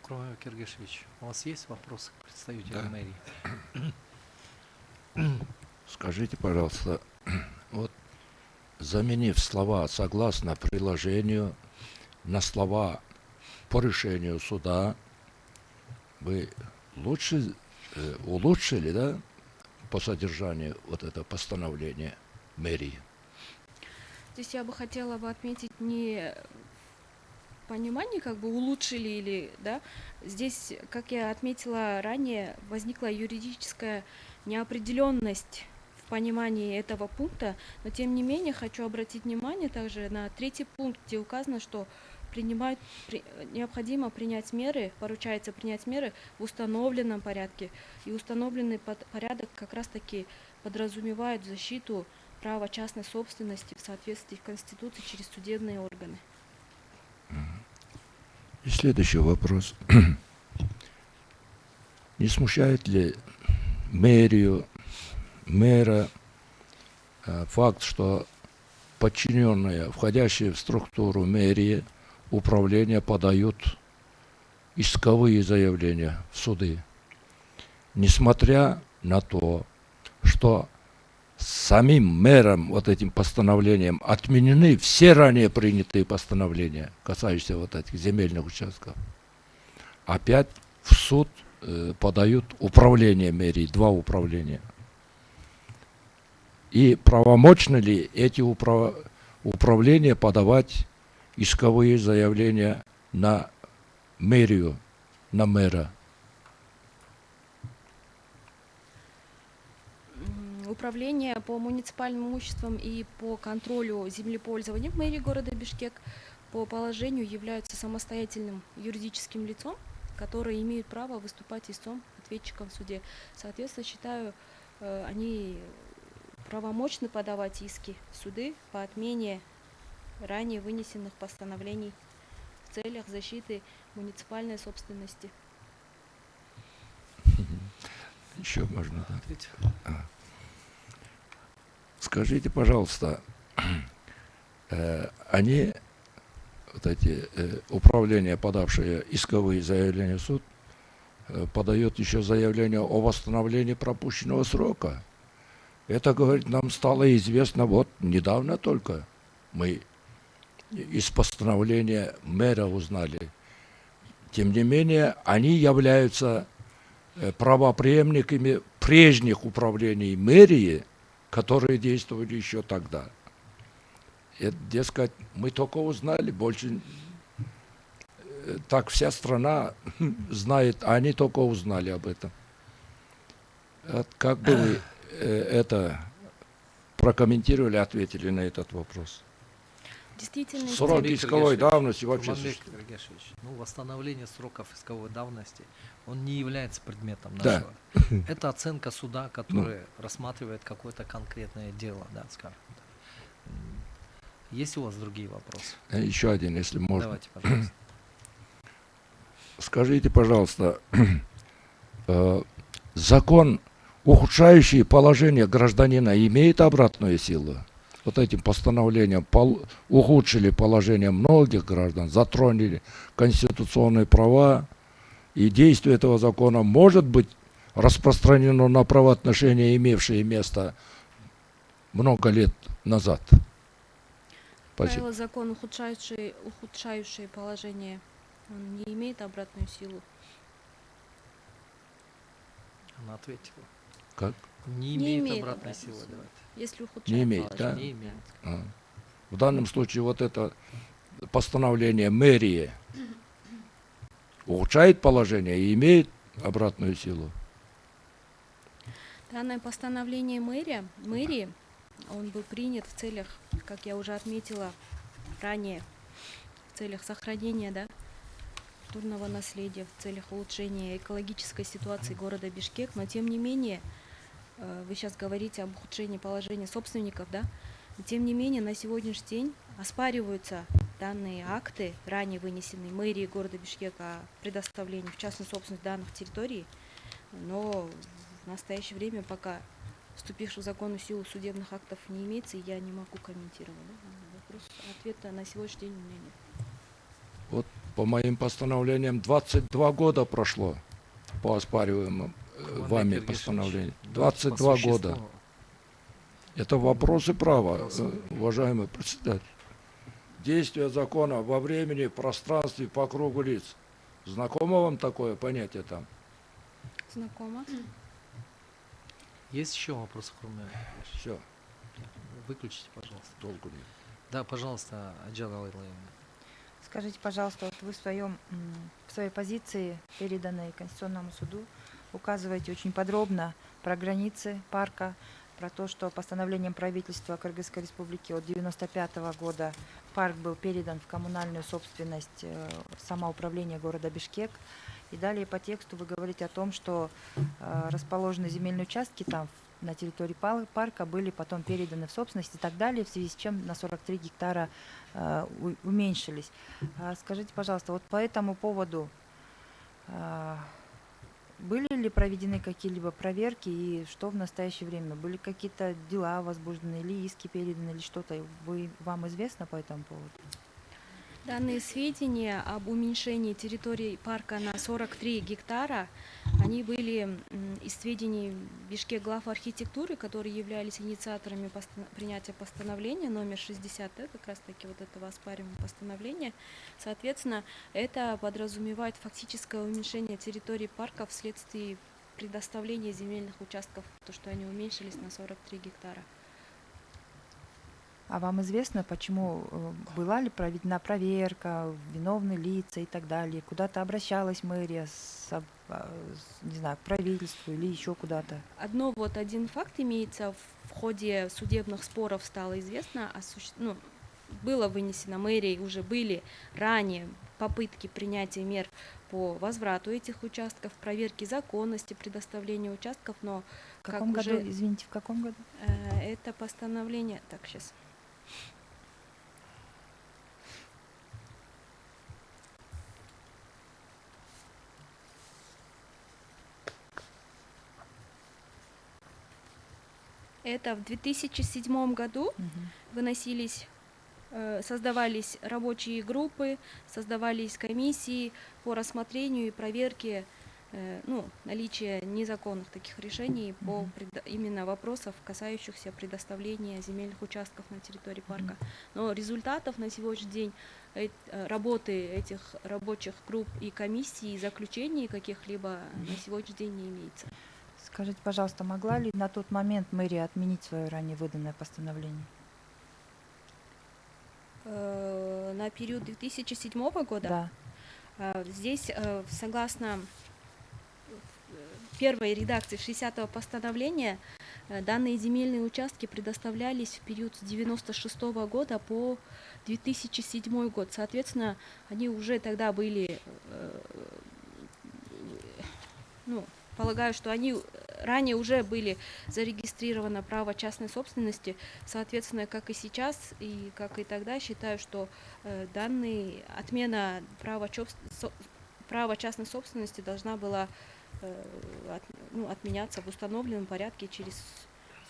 Курманбек Киргишевич, у вас есть вопросы к представителю Да. мэрии? Скажите, пожалуйста, вот заменив слова «согласно приложению» на слова «по решению суда», вы лучше улучшили, да, по содержанию вот это постановление мэрии? Здесь я бы хотела отметить не понимание, как бы улучшили или, да, здесь, как я отметила ранее, возникла юридическая неопределенность в понимании этого пункта, но тем не менее хочу обратить внимание также на третий пункт, где указано, что необходимо принять меры, поручается принять меры в установленном порядке, и установленный порядок как раз-таки подразумевает защиту права частной собственности в соответствии с Конституцией через судебные органы. И следующий вопрос. Не смущает ли мэрию, мэра факт, что подчиненные, входящие в структуру мэрии, управления подают исковые заявления в суды, несмотря на то, что самим мэром вот этим постановлением отменены все ранее принятые постановления, касающиеся вот этих земельных участков. Опять в суд подают управление мэрии, два управления. И правомочно ли эти управления подавать исковые заявления на мэрию, на мэра? Управление по муниципальным имуществам и по контролю землепользования в мэрии города Бишкек по положению являются самостоятельным юридическим лицом, которые имеют право выступать истцом ответчиком в суде. Соответственно, считаю, они правомочны подавать иски в суды по отмене ранее вынесенных постановлений в целях защиты муниципальной собственности. Еще можно, да? Ответьте. Скажите, пожалуйста, они, вот эти управления, подавшие исковые заявления в суд, подают еще заявление о восстановлении пропущенного срока. Это, говорит, нам стало известно вот недавно только. Мы из постановления мэра узнали. Тем не менее, они являются правопреемниками прежних управлений мэрии, которые действовали еще тогда. Это, дескать, мы только узнали, больше так вся страна знает, а они только узнали об этом. Как бы вы это прокомментировали, ответили на этот вопрос? Действительно, Срок исковой давности вообще Курманбек Киргишевич, восстановление сроков исковой давности, он не является предметом Да. нашего. Это оценка суда, который рассматривает какое-то конкретное дело, да, скажем так. Есть у вас другие вопросы? Еще один, если можно. Давайте, пожалуйста. Скажите, пожалуйста, закон, ухудшающий положение гражданина, имеет обратную силу? Вот этим постановлением ухудшили положение многих граждан, затронули конституционные права, и действие этого закона может быть распространено на правоотношения, имевшие место много лет назад. Спасибо. правило, закон, ухудшающий положение, он не имеет обратную силу. Она ответила. Как? Не имеет обратной силы. Давайте. Если ухудшает Не имеет, да? положение. Не имеет. В данном случае вот это постановление мэрии улучшает положение и имеет обратную силу. Данное постановление мэрии, он был принят в целях, как я уже отметила ранее, в целях сохранения, да, культурного наследия, в целях улучшения экологической ситуации города Бишкек, но тем не менее, вы сейчас говорите об ухудшении положения собственников, да, но тем не менее на сегодняшний день оспариваются данные акты, ранее вынесенные мэрией города Бишкек о предоставлении в частную собственность данных территорий, но в настоящее время пока вступивших в законную силу судебных актов не имеется, и я не могу комментировать. Да, вопрос, ответа на сегодняшний день у меня нет. Вот По моим постановлениям 22 года прошло по оспариваемым Командир вами Гергешевич, постановлениям. по 22 существу, года. Это вопросы права, Вопросы. уважаемый председатель. Действие закона во времени, в пространстве, по кругу лиц. Знакомо вам такое понятие там? Знакомо. Есть еще вопросы, кроме... Все, Выключите, пожалуйста. толку нет. Да, пожалуйста, Аджара Лайлаевна. Скажите, пожалуйста, вот вы в своей позиции, переданной Конституционному суду, указываете очень подробно про границы парка, про то, что постановлением правительства Кыргызской Республики от 1995 года парк был передан в коммунальную собственность самоуправления города Бишкек. И далее по тексту вы говорите о том, что расположены земельные участки там на территории парка были потом переданы в собственность и так далее, в связи с чем на 43 гектара уменьшились. Скажите, пожалуйста, вот по этому поводу были ли проведены какие-либо проверки и что в настоящее время? Были какие-то дела возбуждены или иски переданы, или что-то вам известно по этому поводу? Данные сведения об уменьшении территории парка на 43 гектара, они были из сведений Бишкек глав архитектуры, которые являлись инициаторами принятия постановления номер 60, как раз таки вот этого оспариваемого постановления. Соответственно, это подразумевает фактическое уменьшение территории парка вследствие предоставления земельных участков, то, что они уменьшились на 43 гектара. А вам известно, почему была ли проведена проверка, виновные лица и так далее? Куда-то обращалась мэрия, не знаю, к правительству или еще куда-то? Один факт имеется: в ходе судебных споров стало известно, было вынесено мэрией, уже были ранее попытки принятия мер по возврату этих участков, проверки законности предоставления участков, но В каком году, извините, в каком году? это постановление, так, сейчас. Это в 2007 году выносились, создавались рабочие группы, создавались комиссии по рассмотрению и проверке наличия незаконных таких решений по именно вопросов, касающихся предоставления земельных участков на территории парка. Но результатов на сегодняшний день работы этих рабочих групп и комиссий, и заключений каких-либо на сегодняшний день не имеется. Скажите, пожалуйста, могла ли на тот момент мэрия отменить свое ранее выданное постановление? На период 2007 года? Да. Здесь, согласно первой редакции 60-го постановления, данные земельные участки предоставлялись в период с 1996 года по 2007 год. Соответственно, они уже тогда были, полагаю, что они ранее уже были зарегистрировано право частной собственности. Соответственно, как и сейчас, и как и тогда, считаю, что данные отмена права частной собственности должна была отменяться в установленном порядке через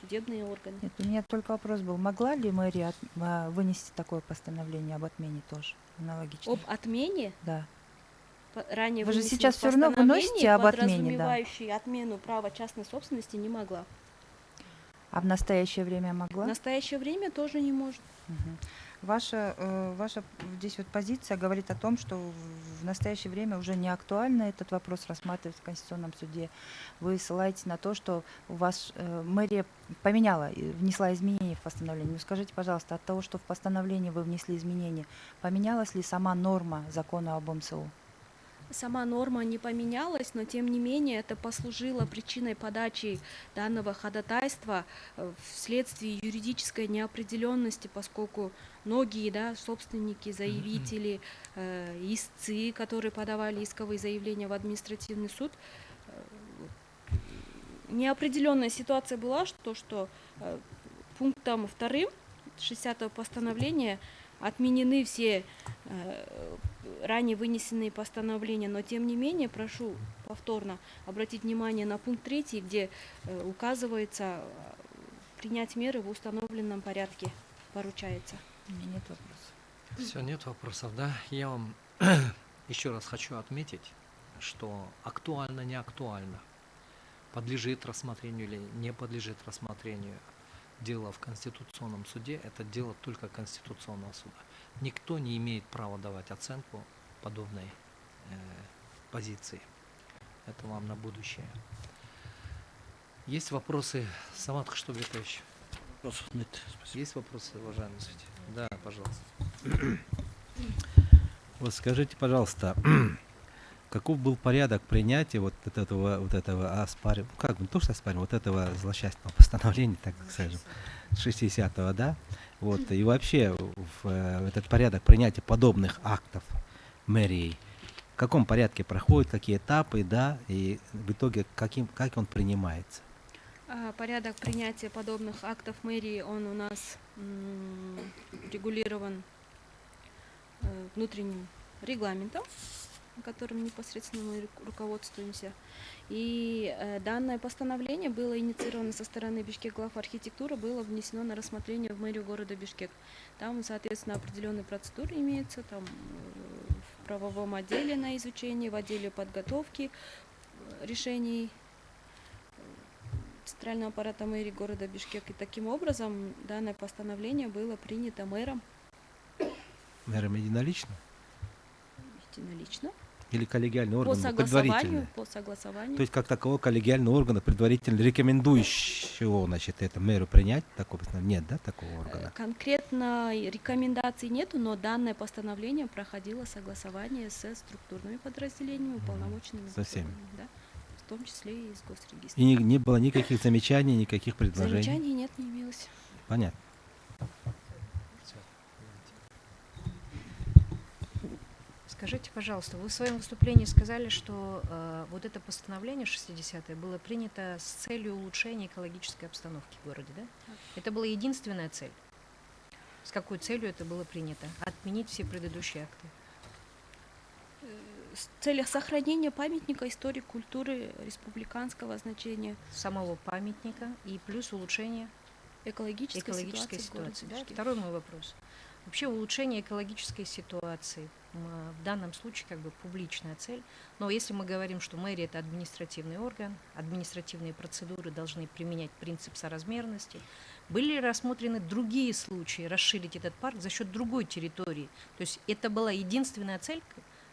судебные органы. Нет, у меня только вопрос был, могла ли мэрия вынести такое постановление об отмене тоже, аналогично? Об отмене? Да. Ранее Вы же вынесенных сейчас всё равно выносите постановлений, об отмене, да. подразумевающие отмену права частной собственности, не могла. А в настоящее время могла? В настоящее время тоже не может. Ваша здесь вот позиция говорит о том, что в настоящее время уже не актуально этот вопрос рассматривать в Конституционном суде. Вы ссылаетесь на то, что у вас мэрия поменяла, внесла изменения в постановление. Ну, скажите, пожалуйста, от того, что в постановлении вы внесли изменения, поменялась ли сама норма закона об МСУ? Сама норма не поменялась, но тем не менее это послужило причиной подачи данного ходатайства вследствие юридической неопределенности, поскольку многие собственники, заявители, истцы, которые подавали исковые заявления в административный суд, неопределенная ситуация была, что пунктом 2 60-го постановления отменены все ранее вынесенные постановления, но тем не менее прошу повторно обратить внимание на пункт 3, где указывается принять меры в установленном порядке, поручается. У меня нет вопросов. Все, нет вопросов, да? Я вам Еще раз хочу отметить, что актуально, не актуально, подлежит рассмотрению или не подлежит рассмотрению дело в Конституционном суде, это дело только Конституционного суда. Никто не имеет права давать оценку подобной позиции. Это вам на будущее. Есть вопросы, Самат Хаштубекович? Вопросов нет. Спасибо. Есть вопросы, уважаемый судья? Да, пожалуйста. Вот скажите, пожалуйста, каков был порядок принятия вот этого оспаривания, как бы не то, что оспаривания, вот этого злосчастного постановления, так скажем, 60-го, да? Вот, и вообще этот порядок принятия подобных актов мэрией, в каком порядке проходит, какие этапы, да, и в итоге как он принимается? Порядок принятия подобных актов мэрии, он у нас регулирован внутренним регламентом, которым непосредственно мы руководствуемся. И данное постановление было инициировано со стороны Бишкек глав архитектуры, было внесено на рассмотрение в мэрию города Бишкек. Там, соответственно, определенные процедуры имеются, там в правовом отделе на изучение, в отделе подготовки решений центрального аппарата мэрии города Бишкек. И таким образом данное постановление было принято мэром Мэром единолично? единолично. Или коллегиальный По орган согласованию, предварительно? по согласованию. То есть как такового коллегиального органа, предварительно рекомендующего, значит, это мэру принять, такого нет, да, такого органа? Конкретно рекомендаций нету, но данное постановление проходило согласование со структурными подразделениями, уполномоченными со всеми. органами, да, в том числе и с И госрегистром. не было никаких замечаний, никаких предложений? Замечаний нет, не имелось. Понятно. Скажите, пожалуйста, вы в своем выступлении сказали, что вот это постановление 60-е было принято с целью улучшения экологической обстановки в городе, да? Это была единственная цель. С какой целью это было принято? Отменить все предыдущие акты. В целях сохранения памятника истории культуры республиканского значения, Самого памятника и плюс улучшение экологической экологической ситуации в городе ситуации. Да? Бишкек. Второй мой вопрос. Вообще улучшение экологической ситуации в данном случае как бы публичная цель. Но если мы говорим, что мэрия это административный орган, административные процедуры должны применять принцип соразмерности, были ли рассмотрены другие случаи расширить этот парк за счет другой территории? То есть это была единственная цель,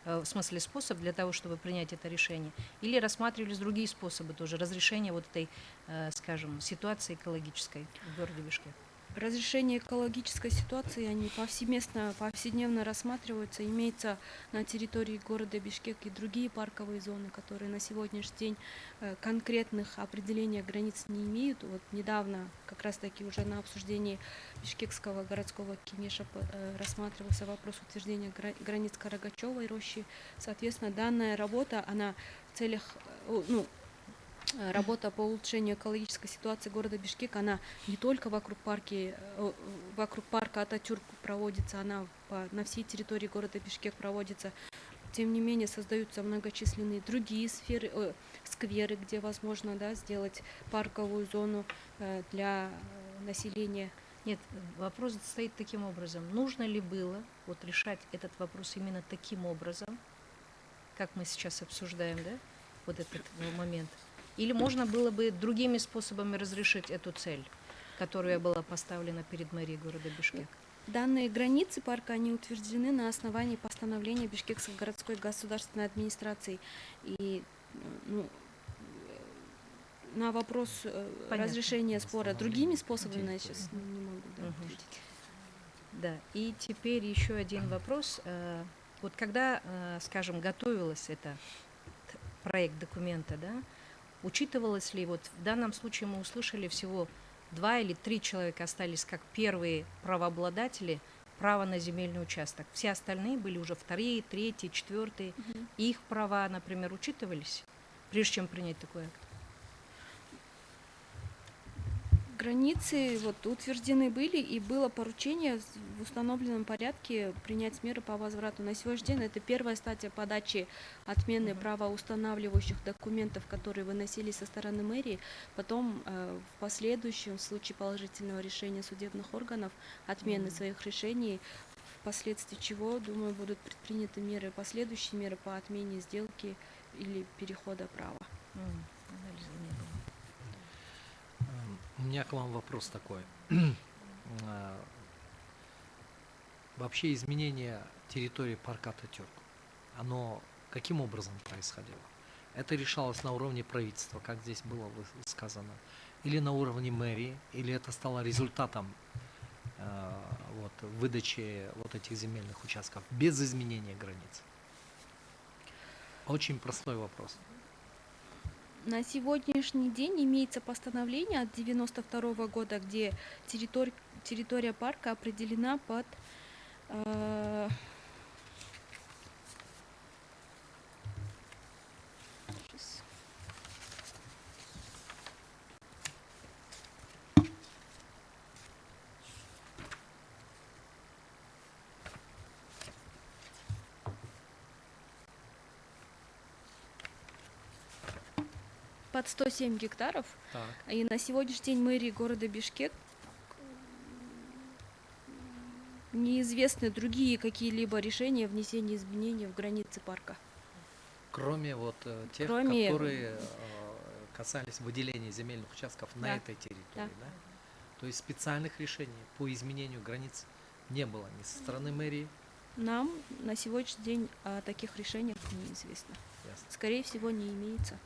в смысле способ для того, чтобы принять это решение? Или рассматривались другие способы тоже разрешения вот этой, скажем, ситуации экологической в городе Бишкек? Разрешение экологической ситуации, они повседневно рассматриваются. Имеется на территории города Бишкек и другие парковые зоны, которые на сегодняшний день конкретных определений границ не имеют. Вот недавно, как раз таки уже на обсуждении Бишкекского городского кенеша рассматривался вопрос утверждения границ Карагачевой рощи. Соответственно, данная работа, она в целях, работа по улучшению экологической ситуации города Бишкек, она не только вокруг парка Ататюрк проводится, она на всей территории города Бишкек проводится. Тем не менее, создаются многочисленные другие скверы, где возможно, да, сделать парковую зону для населения. Нет, вопрос стоит таким образом. Нужно ли было вот решать этот вопрос именно таким образом, как мы сейчас обсуждаем, да, вот этот момент? Или можно было бы другими способами разрешить эту цель, которая была поставлена перед мэрией города Бишкек? Данные границы парка, они утверждены на основании постановления Бишкекской городской государственной администрации. И на вопрос разрешения спора другими способами я сейчас не могу ответить. Да, и теперь еще один вопрос. Вот когда, скажем, готовилась эта проект документа, да, учитывалось ли, вот в данном случае мы услышали всего 2 или 3 человека остались как первые правообладатели права на земельный участок. Все остальные были уже 2-е, 3-е, 4-е. Их права, например, учитывались, прежде чем принять такой акт? Границы утверждены были, и было поручение в установленном порядке принять меры по возврату. На сегодняшний день это первая стадия подачи отмены правоустанавливающих документов, которые выносились со стороны мэрии. Потом в последующем, в случае положительного решения судебных органов, отмены своих решений, впоследствии чего, думаю, будут предприняты меры, последующие меры по отмене сделки или перехода права. Анализа не было. У меня к вам вопрос такой. А, Вообще изменение территории парка Ататюрк, оно каким образом происходило? Это решалось на уровне правительства, как здесь было сказано, или на уровне мэрии, или это стало результатом выдачи вот этих земельных участков без изменения границ? Очень простой вопрос. На сегодняшний день имеется постановление от 92 года, где территория парка определена под щас. Под 107 гектаров. Так. И на сегодняшний день мэрии города Бишкек неизвестны другие какие-либо решения внесения изменений в границы парка. Кроме тех, Кроме- которые касались выделения земельных участков на Да. этой территории, Да. да? То есть специальных решений по изменению границ не было ни со стороны мэрии. Нам на сегодняшний день о таких решениях неизвестно. Ясно. Скорее всего, не имеется.